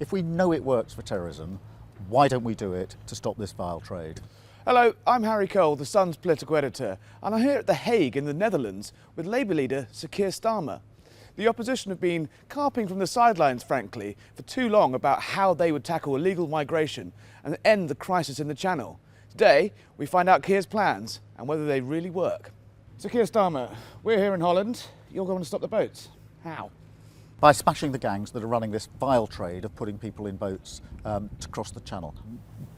If we know it works for terrorism, why don't we do it to stop this vile trade? Hello, I'm Harry Cole, The Sun's political editor, and I'm here at The Hague in the Netherlands with Labour leader Sir Keir Starmer. The opposition have been carping from the sidelines, frankly, for too long about how they would tackle illegal migration and end the crisis in the Channel. Today, we find out Keir's plans and whether they really work. Sir Keir Starmer, we're here in Holland. You're going to stop the boats. How? By smashing the gangs that are running this vile trade of putting people in boats to cross the Channel.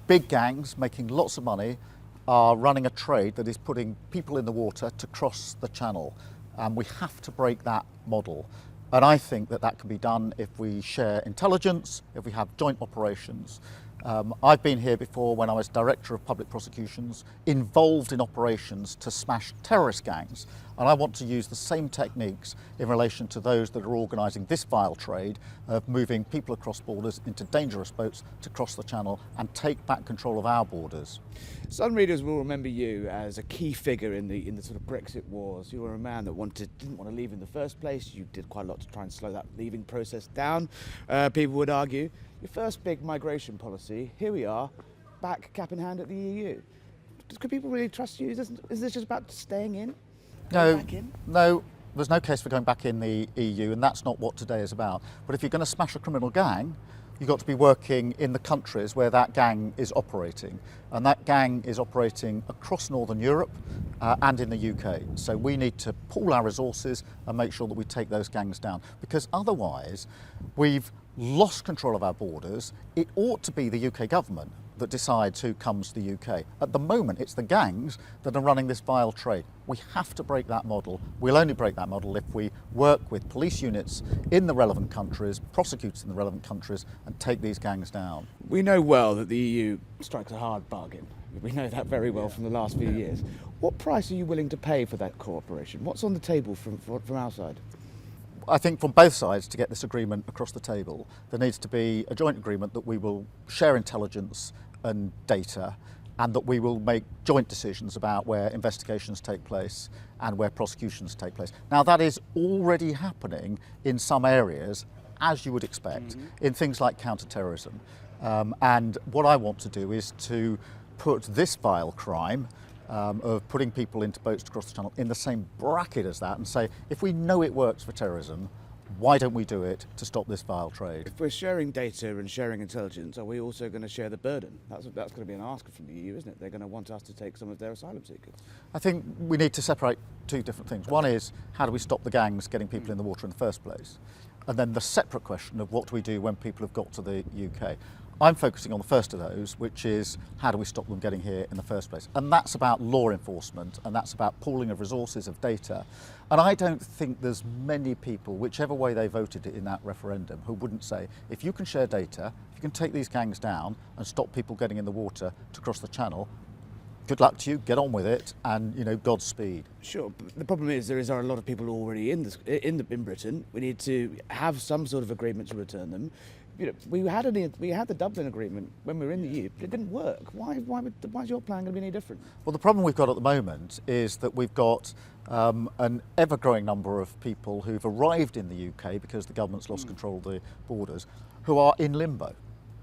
Big gangs making lots of money are running a trade that is putting people in the water to cross the Channel. We have to break that model. And I think that that can be done if we share intelligence, if we have joint operations. I've been here before when I was Director of Public Prosecutions, involved in operations to smash terrorist gangs. And I want to use the same techniques in relation to those that are organising this vile trade of moving people across borders into dangerous boats to cross the Channel and take back control of our borders. Some readers will remember you as a key figure in the sort of Brexit wars. You were a man that didn't want to leave in the first place. You did quite a lot to try and slow that leaving process down, people would argue. Your first big migration policy, here we are, back cap in hand at the EU. Could people really trust you? Is this just about staying in? No, there's no case for going back in the EU, and that's not what today is about. But if you're going to smash a criminal gang, you've got to be working in the countries where that gang is operating. And that gang is operating across Northern Europe and in the UK. So we need to pool our resources and make sure that we take those gangs down. Because otherwise, we've lost control of our borders. It ought to be the UK government that decides who comes to the UK. At the moment, it's the gangs that are running this vile trade. We have to break that model. We'll only break that model if we work with police units in the relevant countries, prosecutors in the relevant countries, and take these gangs down. We know well that the EU strikes a hard bargain. We know that very well from the last few years. What price are you willing to pay for that cooperation? What's on the table from our side? I think from both sides, to get this agreement across the table, there needs to be a joint agreement that we will share intelligence and data, and that we will make joint decisions about where investigations take place and where prosecutions take place. Now, that is already happening in some areas, as you would expect, in things like counter-terrorism. And what I want to do is to put this vile crime of putting people into boats to cross the Channel in the same bracket as that and say, if we know it works for terrorism, why don't we do it to stop this vile trade? If we're sharing data and sharing intelligence, are we also going to share the burden? That's going to be an ask from the EU, isn't it? They're going to want us to take some of their asylum seekers. I think we need to separate two different things. One is, how do we stop the gangs getting people in the water in the first place? And then the separate question of what do we do when people have got to the UK? I'm focusing on the first of those, which is how do we stop them getting here in the first place? And that's about law enforcement, and that's about pooling of resources, of data. And I don't think there's many people, whichever way they voted it in that referendum, who wouldn't say, if you can share data, if you can take these gangs down and stop people getting in the water to cross the Channel, good luck to you, get on with it, and, you know, Godspeed. Sure, but the problem is there are a lot of people already in Britain. We need to have some sort of agreement to return them. You know, we had the Dublin Agreement when we were in the EU, but it didn't work. Why is your plan going to be any different? Well, the problem we've got at the moment is that we've got an ever-growing number of people who've arrived in the UK because the government's lost control of the borders, who are in limbo.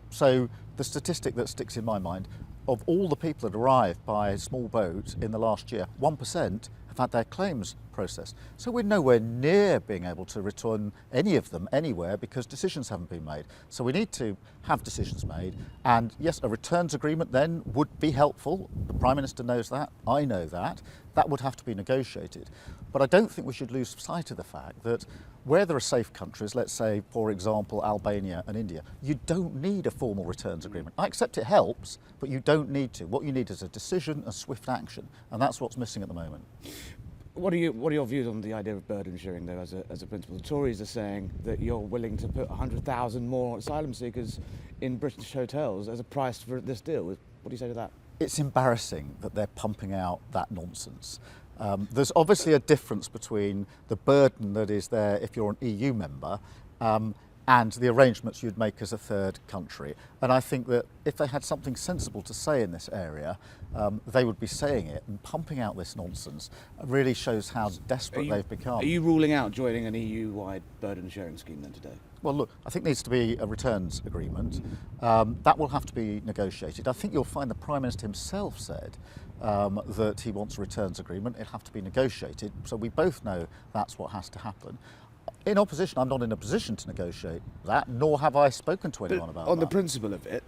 So the statistic that sticks in my mind, of all the people that arrived by a small boat in the last year, 1% have had their claims processed. So we're nowhere near being able to return any of them anywhere because decisions haven't been made. So we need to have decisions made. And yes, a returns agreement then would be helpful. The Prime Minister knows that. I know that. That would have to be negotiated. But I don't think we should lose sight of the fact that where there are safe countries, let's say, for example, Albania and India, you don't need a formal returns agreement. I accept it helps, but you don't need to. What you need is a decision, a swift action, and that's what's missing at the moment. What are your views on the idea of burden sharing, though, as a principle? The Tories are saying that you're willing to put 100,000 more asylum seekers in British hotels as a price for this deal. What do you say to that? It's embarrassing that they're pumping out that nonsense. There's obviously a difference between the burden that is there if you're an EU member and the arrangements you'd make as a third country. And I think that if they had something sensible to say in this area, they would be saying it, and pumping out this nonsense really shows how desperate they've become. Are you ruling out joining an EU-wide burden sharing scheme then today? Well, look, I think there needs to be a returns agreement. That will have to be negotiated. I think you'll find the Prime Minister himself said that he wants a returns agreement. It'll have to be negotiated. So we both know that's what has to happen. In opposition, I'm not in a position to negotiate that, nor have I spoken to anyone about that. On the principle of it,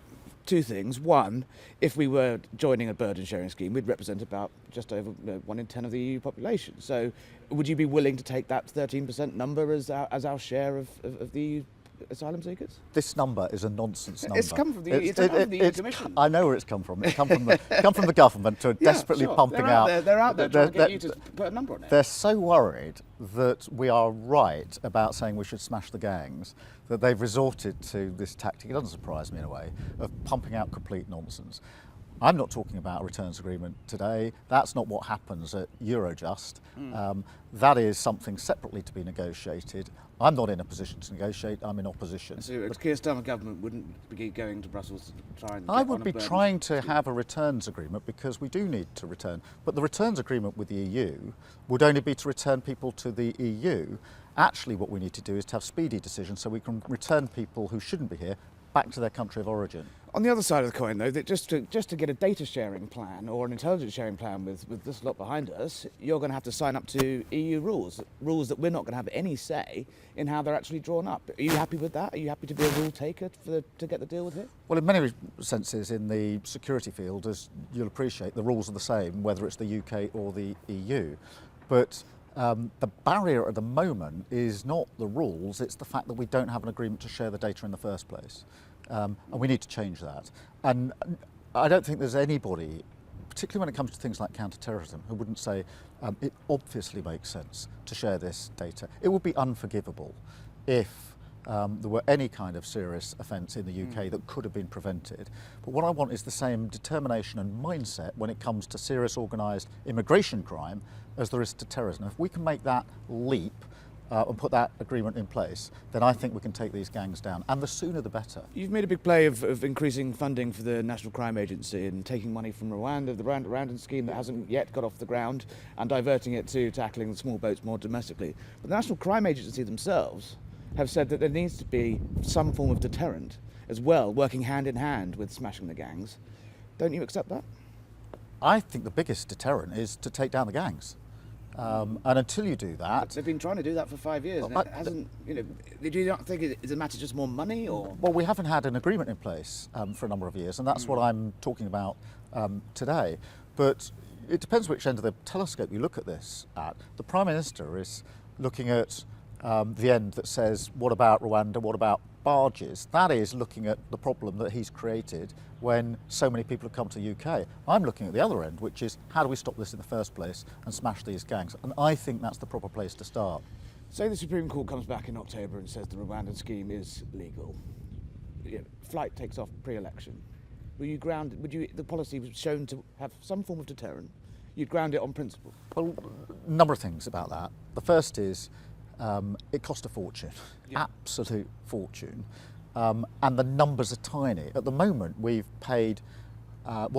two things. One, if we were joining a burden sharing scheme, we'd represent about just over 1 in 10 of the EU population. So would you be willing to take that 13% number as our share of the EU asylum seekers? This number is a nonsense number. It's come from the EU Commission. I know where it's come from. It's come from the government who are desperately pumping out. They're out there trying to get you to put a number on it. They're so worried that we are right about saying we should smash the gangs that they've resorted to this tactic. It doesn't surprise me in a way of pumping out complete nonsense. I'm not talking about a returns agreement today. That's not what happens at Eurojust. That is something separately to be negotiated. I'm not in a position to negotiate. I'm in opposition. So the Keir Starmer government wouldn't be going to Brussels to try and get I would on be a burden trying to have a returns agreement because we do need to return. But the returns agreement with the EU would only be to return people to the EU. Actually, what we need to do is to have speedy decisions so we can return people who shouldn't be here back to their country of origin. On the other side of the coin, though, that just to get a data sharing plan or an intelligence sharing plan with this lot behind us, you're going to have to sign up to EU rules that we're not going to have any say in how they're actually drawn up. Are you happy with that? Are you happy to be a rule taker to get the deal with it? Well, in many senses, in the security field, as you'll appreciate, the rules are the same, whether it's the UK or the EU. But the barrier at the moment is not the rules, it's the fact that we don't have an agreement to share the data in the first place. And we need to change that. And I don't think there's anybody, particularly when it comes to things like counter-terrorism, who wouldn't say it obviously makes sense to share this data. It would be unforgivable if there were any kind of serious offence in the UK that could have been prevented. But what I want is the same determination and mindset when it comes to serious organised immigration crime as there is to terrorism. If we can make that leap and put that agreement in place, then I think we can take these gangs down, and the sooner the better. You've made a big play of increasing funding for the National Crime Agency and taking money from Rwanda, the Rwandan scheme that hasn't yet got off the ground, and diverting it to tackling the small boats more domestically. But the National Crime Agency themselves have said that there needs to be some form of deterrent as well, working hand in hand with smashing the gangs. Don't you accept that? I think the biggest deterrent is to take down the gangs. And until you do that... They've been trying to do that for 5 years, and it hasn't, do you not think it's a matter of just more money, or...? Well, we haven't had an agreement in place for a number of years, and that's what I'm talking about today. But it depends which end of the telescope you look at this at. The Prime Minister is looking at the end that says, what about Rwanda, what about barges? That is looking at the problem that he's created when so many people have come to the UK. I'm looking at the other end, which is how do we stop this in the first place and smash these gangs? And I think that's the proper place to start. Say the Supreme Court comes back in October and says the Rwandan scheme is legal. Flight takes off pre-election. The policy was shown to have some form of deterrent. You'd ground it on principle. Well, a number of things about that. The first is it cost a fortune, absolute fortune, and the numbers are tiny. At the moment, we've paid, about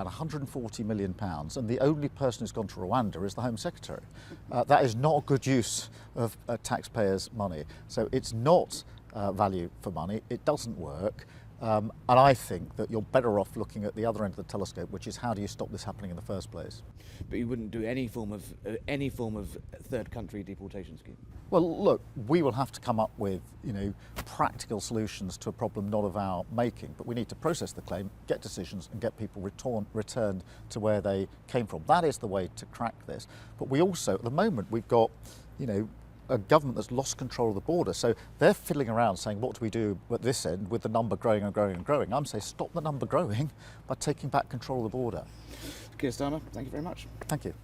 £140 million, and the only person who's gone to Rwanda is the Home Secretary. That is not a good use of taxpayers' money. So it's not value for money, it doesn't work. And I think that you're better off looking at the other end of the telescope, which is how do you stop this happening in the first place? But you wouldn't do any form of third country deportation scheme? Well, look, we will have to come up with, practical solutions to a problem not of our making, but we need to process the claim, get decisions, and get people returned to where they came from. That is the way to crack this. But we also, at the moment, we've got, a government that's lost control of the border. So they're fiddling around saying, what do we do at this end with the number growing and growing and growing? I'm saying, stop the number growing by taking back control of the border. Keir Starmer, thank you very much. Thank you.